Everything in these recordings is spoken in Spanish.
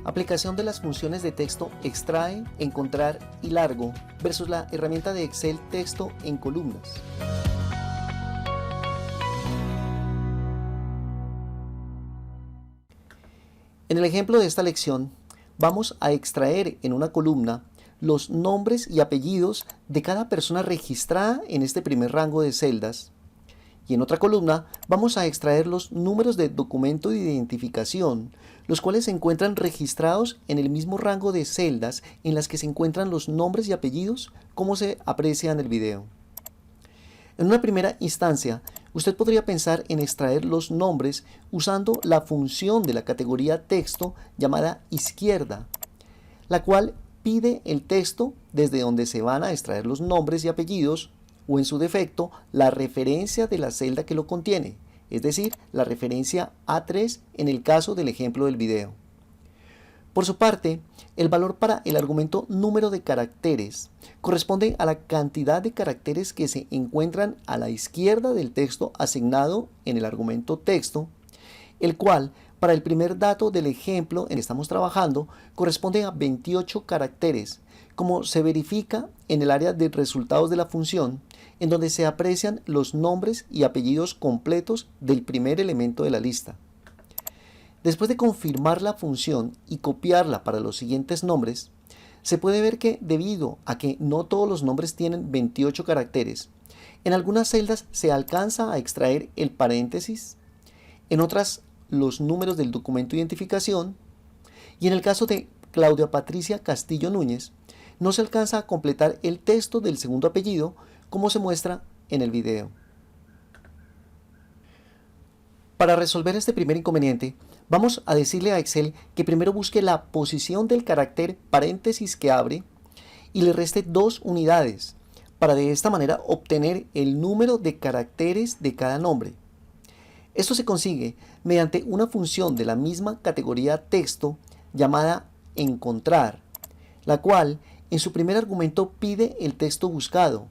Aplicación de las funciones de texto extrae, encontrar y largo versus la herramienta de Excel texto en columnas. En el ejemplo de esta lección, vamos a extraer en una columna los nombres y apellidos de cada persona registrada en este primer rango de celdas. Y en otra columna vamos a extraer los números de documento de identificación, los cuales se encuentran registrados en el mismo rango de celdas en las que se encuentran los nombres y apellidos, como se aprecia en el video. En una primera instancia, usted podría pensar en extraer los nombres usando la función de la categoría texto llamada izquierda, la cual pide el texto desde donde se van a extraer los nombres y apellidos, o en su defecto, la referencia de la celda que lo contiene, es decir, la referencia A3 en el caso del ejemplo del video. Por su parte, el valor para el argumento número de caracteres corresponde a la cantidad de caracteres que se encuentran a la izquierda del texto asignado en el argumento texto, el cual, para el primer dato del ejemplo en que estamos trabajando, corresponde a 28 caracteres, como se verifica en el área de resultados de la función, en donde se aprecian los nombres y apellidos completos del primer elemento de la lista. Después de confirmar la función y copiarla para los siguientes nombres, se puede ver que debido a que no todos los nombres tienen 28 caracteres, en algunas celdas se alcanza a extraer el paréntesis, en otras los números del documento de identificación, y en el caso de Claudia Patricia Castillo Núñez, no se alcanza a completar el texto del segundo apellido, como se muestra en el video. Para resolver este primer inconveniente, vamos a decirle a Excel que primero busque la posición del carácter paréntesis que abre y le reste 2 unidades, para de esta manera obtener el número de caracteres de cada nombre. Esto se consigue mediante una función de la misma categoría texto llamada encontrar, la cual en su primer argumento pide el texto buscado,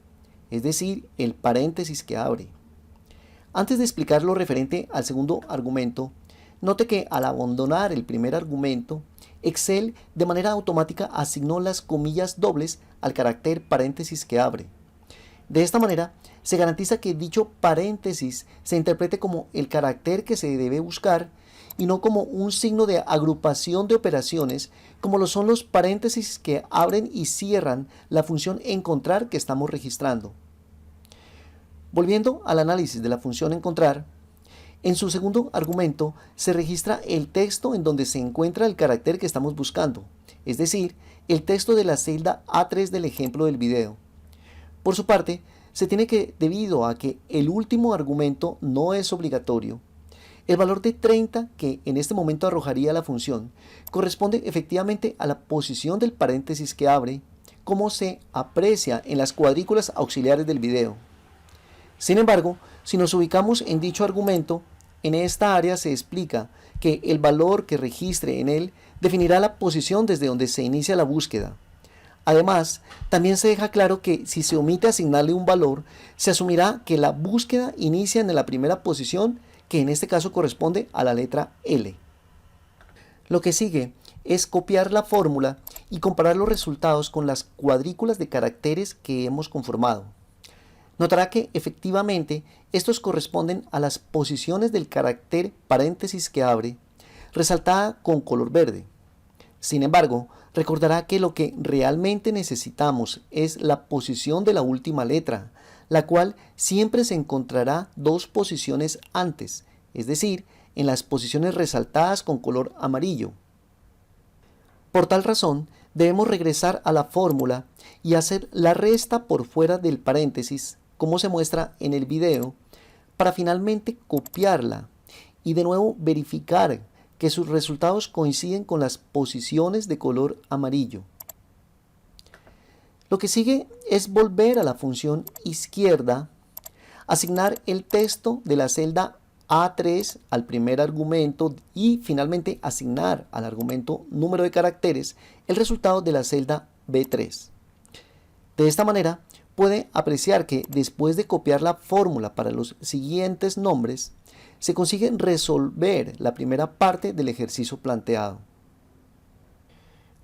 es decir, el paréntesis que abre. Antes de explicar lo referente al segundo argumento, note que al abandonar el primer argumento, Excel de manera automática asignó las comillas dobles al carácter paréntesis que abre. De esta manera, se garantiza que dicho paréntesis se interprete como el carácter que se debe buscar y no como un signo de agrupación de operaciones como lo son los paréntesis que abren y cierran la función encontrar que estamos registrando. Volviendo al análisis de la función encontrar, en su segundo argumento se registra el texto en donde se encuentra el carácter que estamos buscando, es decir, el texto de la celda A3 del ejemplo del video. Por su parte, se tiene que, debido a que el último argumento no es obligatorio, el valor de 30 que en este momento arrojaría la función corresponde efectivamente a la posición del paréntesis que abre, como se aprecia en las cuadrículas auxiliares del video. Sin embargo, si nos ubicamos en dicho argumento, en esta área se explica que el valor que registre en él definirá la posición desde donde se inicia la búsqueda. Además, también se deja claro que si se omite asignarle un valor, se asumirá que la búsqueda inicia en la primera posición, que en este caso corresponde a la letra L. Lo que sigue es copiar la fórmula y comparar los resultados con las cuadrículas de caracteres que hemos conformado. Notará que efectivamente estos corresponden a las posiciones del carácter paréntesis que abre, resaltada con color verde. Sin embargo, recordará que lo que realmente necesitamos es la posición de la última letra, la cual siempre se encontrará 2 posiciones antes, es decir, en las posiciones resaltadas con color amarillo. Por tal razón, debemos regresar a la fórmula y hacer la resta por fuera del paréntesis, como se muestra en el video, para finalmente copiarla y de nuevo verificar que sus resultados coinciden con las posiciones de color amarillo. Lo que sigue es volver a la función izquierda, asignar el texto de la celda A3 al primer argumento y finalmente asignar al argumento número de caracteres el resultado de la celda B3. De esta manera, puede apreciar que después de copiar la fórmula para los siguientes nombres, se consigue resolver la primera parte del ejercicio planteado.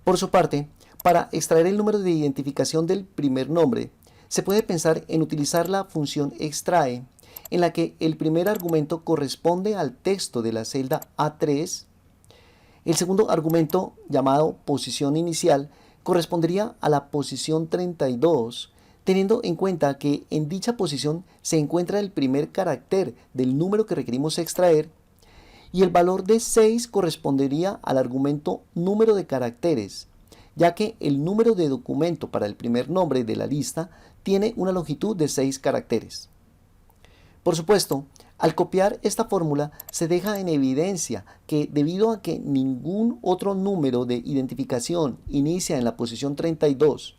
Por su parte, para extraer el número de identificación del primer nombre, se puede pensar en utilizar la función extrae, en la que el primer argumento corresponde al texto de la celda A3. El segundo argumento, llamado posición inicial, correspondería a la posición 32, teniendo en cuenta que en dicha posición se encuentra el primer carácter del número que requerimos extraer, y el valor de 6 correspondería al argumento número de caracteres, ya que el número de documento para el primer nombre de la lista tiene una longitud de 6 caracteres. Por supuesto, al copiar esta fórmula se deja en evidencia que debido a que ningún otro número de identificación inicia en la posición 32,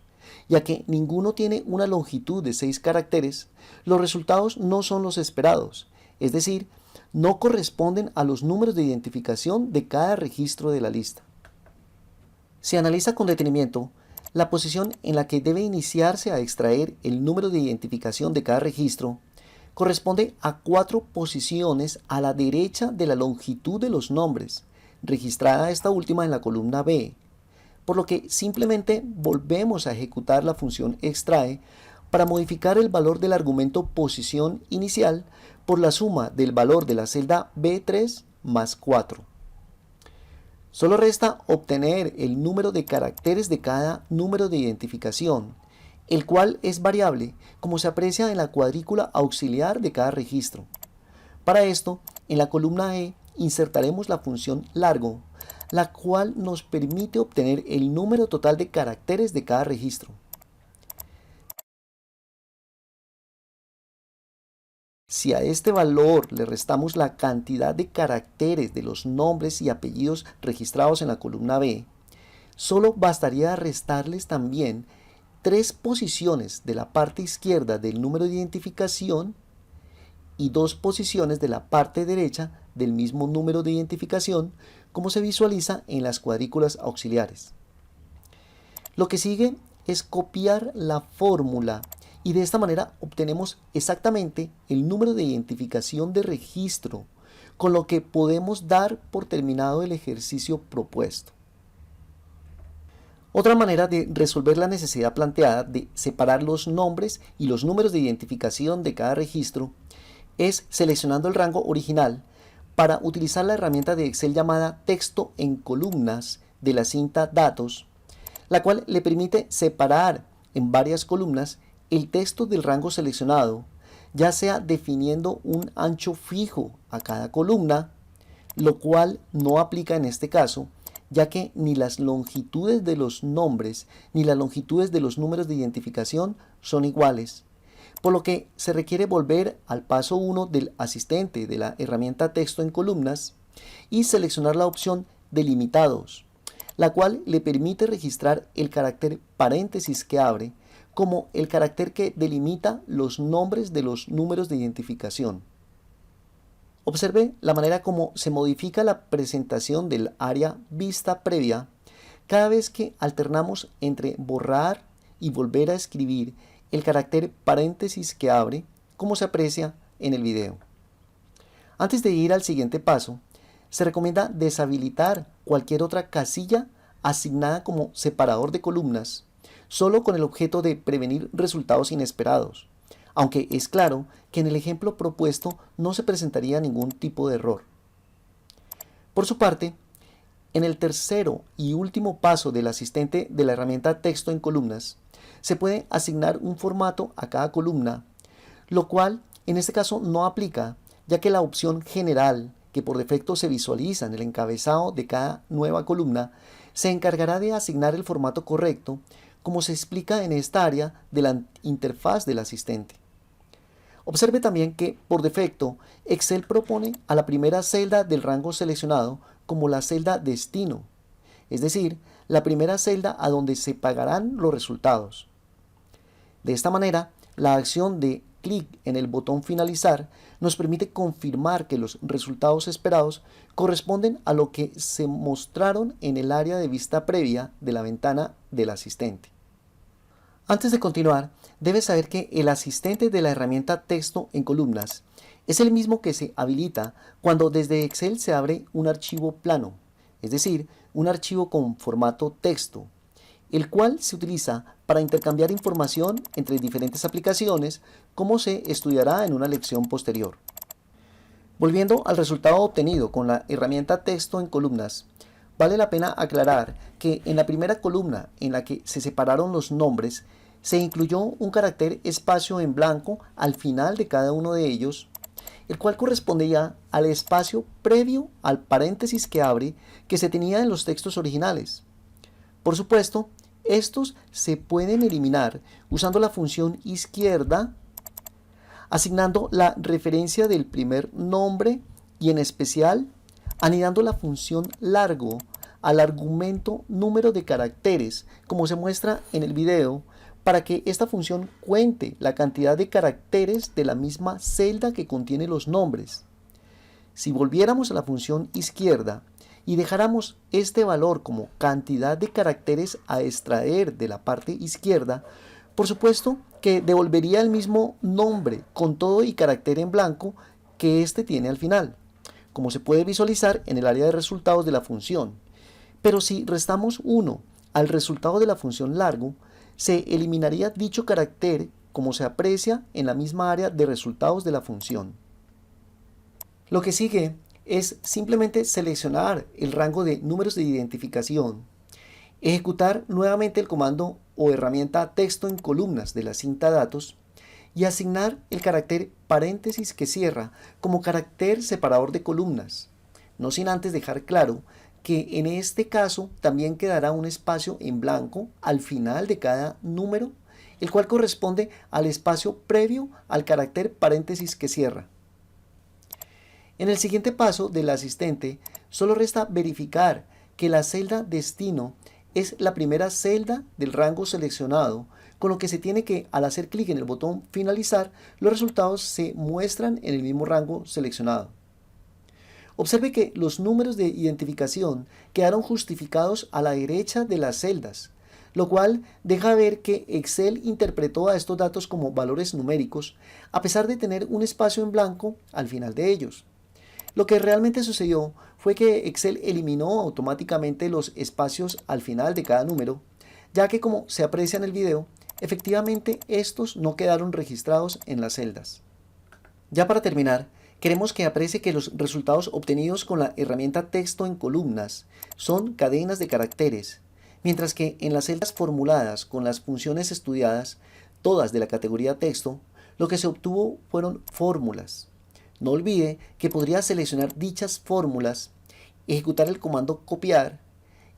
ya que ninguno tiene una longitud de 6 caracteres, los resultados no son los esperados, es decir, no corresponden a los números de identificación de cada registro de la lista. Se analiza con detenimiento la posición en la que debe iniciarse a extraer el número de identificación de cada registro. Corresponde a 4 posiciones a la derecha de la longitud de los nombres, registrada esta última en la columna B, por lo que simplemente volvemos a ejecutar la función extrae para modificar el valor del argumento posición inicial por la suma del valor de la celda B3 más 4. Solo resta obtener el número de caracteres de cada número de identificación, el cual es variable, como se aprecia en la cuadrícula auxiliar de cada registro. Para esto, en la columna E insertaremos la función largo, la cual nos permite obtener el número total de caracteres de cada registro. Si a este valor le restamos la cantidad de caracteres de los nombres y apellidos registrados en la columna B, solo bastaría restarles también 3 posiciones de la parte izquierda del número de identificación y 2 posiciones de la parte derecha del mismo número de identificación, como se visualiza en las cuadrículas auxiliares. Lo que sigue es copiar la fórmula y de esta manera obtenemos exactamente el número de identificación de registro, con lo que podemos dar por terminado el ejercicio propuesto. Otra manera de resolver la necesidad planteada de separar los nombres y los números de identificación de cada registro es seleccionando el rango original para utilizar la herramienta de Excel llamada texto en columnas de la cinta datos, la cual le permite separar en varias columnas el texto del rango seleccionado, ya sea definiendo un ancho fijo a cada columna, lo cual no aplica en este caso, ya que ni las longitudes de los nombres ni las longitudes de los números de identificación son iguales, por lo que se requiere volver al paso 1 del asistente de la herramienta texto en columnas y seleccionar la opción delimitados, la cual le permite registrar el carácter paréntesis que abre como el carácter que delimita los nombres de los números de identificación. Observe la manera como se modifica la presentación del área vista previa cada vez que alternamos entre borrar y volver a escribir el carácter paréntesis que abre, como se aprecia en el video. Antes de ir al siguiente paso, se recomienda deshabilitar cualquier otra casilla asignada como separador de columnas, solo con el objeto de prevenir resultados inesperados, aunque es claro que en el ejemplo propuesto no se presentaría ningún tipo de error. Por su parte, en el tercero y último paso del asistente de la herramienta texto en columnas, se puede asignar un formato a cada columna, lo cual en este caso no aplica, ya que la opción general, que por defecto se visualiza en el encabezado de cada nueva columna, se encargará de asignar el formato correcto, como se explica en esta área de la interfaz del asistente. Observe también que, por defecto, Excel propone a la primera celda del rango seleccionado como la celda destino, es decir, la primera celda a donde se pagarán los resultados. De esta manera, la acción de clic en el botón finalizar nos permite confirmar que los resultados esperados corresponden a lo que se mostraron en el área de vista previa de la ventana del asistente. Antes de continuar, debes saber que el asistente de la herramienta texto en columnas es el mismo que se habilita cuando desde Excel se abre un archivo plano, es decir, un archivo con formato texto, el cual se utiliza para intercambiar información entre diferentes aplicaciones, como se estudiará en una lección posterior. Volviendo al resultado obtenido con la herramienta texto en columnas, vale la pena aclarar que en la primera columna en la que se separaron los nombres, se incluyó un carácter espacio en blanco al final de cada uno de ellos, el cual correspondía al espacio previo al paréntesis que abre que se tenía en los textos originales. Por supuesto, estos se pueden eliminar usando la función izquierda, asignando la referencia del primer nombre y en especial anidando la función largo al argumento número de caracteres, como se muestra en el video, para que esta función cuente la cantidad de caracteres de la misma celda que contiene los nombres. Si volviéramos a la función izquierda y dejáramos este valor como cantidad de caracteres a extraer de la parte izquierda, por supuesto que devolvería el mismo nombre con todo y carácter en blanco que este tiene al final, como se puede visualizar en el área de resultados de la función. Pero si restamos 1 al resultado de la función largo, se eliminaría dicho carácter como se aprecia en la misma área de resultados de la función. Lo que sigue es simplemente seleccionar el rango de números de identificación, ejecutar nuevamente el comando o herramienta texto en columnas de la cinta datos y asignar el carácter paréntesis que cierra como carácter separador de columnas, no sin antes dejar claro que en este caso también quedará un espacio en blanco al final de cada número, el cual corresponde al espacio previo al carácter paréntesis que cierra. En el siguiente paso del asistente, solo resta verificar que la celda destino es la primera celda del rango seleccionado, con lo que se tiene que, al hacer clic en el botón finalizar, los resultados se muestran en el mismo rango seleccionado. Observe que los números de identificación quedaron justificados a la derecha de las celdas, lo cual deja ver que Excel interpretó a estos datos como valores numéricos, a pesar de tener un espacio en blanco al final de ellos. Lo que realmente sucedió fue que Excel eliminó automáticamente los espacios al final de cada número, ya que, como se aprecia en el video, efectivamente estos no quedaron registrados en las celdas. Ya para terminar, queremos que aprecie que los resultados obtenidos con la herramienta texto en columnas son cadenas de caracteres, mientras que en las celdas formuladas con las funciones estudiadas, todas de la categoría texto, lo que se obtuvo fueron fórmulas. No olvide que podría seleccionar dichas fórmulas, ejecutar el comando copiar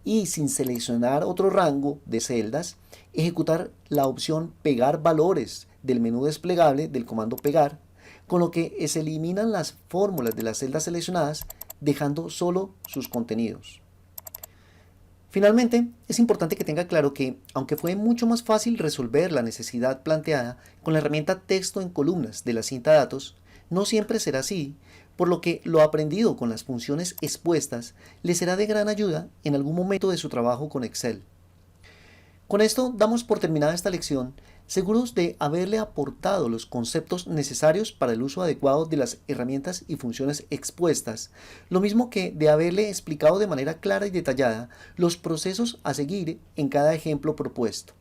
y, sin seleccionar otro rango de celdas, ejecutar la opción pegar valores del menú desplegable del comando pegar, con lo que se eliminan las fórmulas de las celdas seleccionadas, dejando solo sus contenidos. Finalmente, es importante que tenga claro que, aunque fue mucho más fácil resolver la necesidad planteada con la herramienta texto en columnas de la cinta datos, no siempre será así, por lo que lo aprendido con las funciones expuestas le será de gran ayuda en algún momento de su trabajo con Excel. Con esto damos por terminada esta lección, seguros de haberle aportado los conceptos necesarios para el uso adecuado de las herramientas y funciones expuestas, lo mismo que de haberle explicado de manera clara y detallada los procesos a seguir en cada ejemplo propuesto.